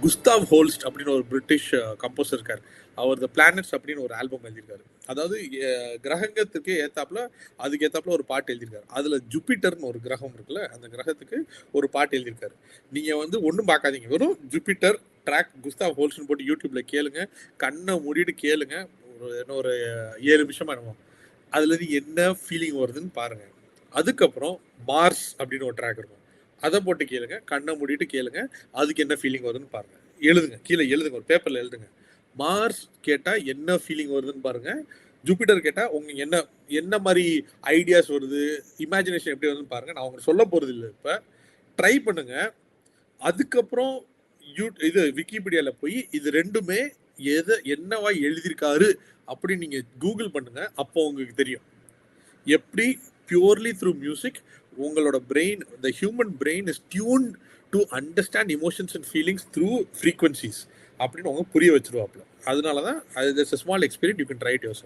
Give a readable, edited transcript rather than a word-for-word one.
Gustav ஹோல்ஸ்ட் அப்படின்னு ஒரு British composer இருக்கார். அவர் த பிளானட்ஸ் அப்படின்னு ஒரு ஆல்பம் எழுதியிருக்காரு. அதாவது கிரகத்துக்கு ஏத்தாப்புல அதுக்கு ஏத்தாப்புல ஒரு பாட்டு எழுதியிருக்காரு. அதில் ஜூபிட்டர்னு ஒரு கிரகம் இருக்குல்ல, அந்த கிரகத்துக்கு ஒரு பாட்டு எழுதியிருக்காரு. நீங்கள் வந்து ஒன்றும் பார்க்காதீங்க, வெறும் ஜூபிட்டர் ட்ராக் குஸ்தாவ் ஹோல்ஸ்ட்னு போட்டு யூடியூப்ல கேளுங்க, கண்ணை மூடிட்டு கேளுங்க. ஒரு 7 நிமிஷமா இருக்கும். அதில் நீங்கள் என்ன ஃபீலிங் வருதுன்னு பாருங்கள். அதுக்கப்புறம் மார்ஸ் அப்படின்னு ஒரு ட்ராக் இருக்கும், அதை போட்டு கேளுங்க, கண்ணை மூடிட்டு கேளுங்க, அதுக்கு என்ன ஃபீலிங் வருதுன்னு பாருங்க. எழுதுங்க, கீழே எழுதுங்க, ஒரு பேப்பர்ல எழுதுங்க. மார்ஸ் கேட்டா என்ன ஃபீலிங் வருதுன்னு பாருங்க, ஜூபிட்டர் கேட்டா உங்க என்ன என்ன மாதிரி ஐடியாஸ் வருது, இமேஜினேஷன் எப்படி வருதுன்னு பாருங்க. நான் உங்களுக்கு சொல்ல போறது இல்லை, இப்ப ட்ரை பண்ணுங்க. அதுக்கப்புறம் இது விக்கிபீடியால போய் இது ரெண்டுமே என்னவா எழுதியிருக்காரு அப்படின்னு நீங்க கூகுள் பண்ணுங்க. அப்போ உங்களுக்கு தெரியும் எப்படி பியூர்லி த்ரூ மியூசிக் உங்களோட brain, the human brain is tuned to understand emotions and feelings through frequencies அப்படின்னு அவங்க புரிய வச்சிருவாப்ல. அதனால தான் there's a small experiment, you can try it yourself.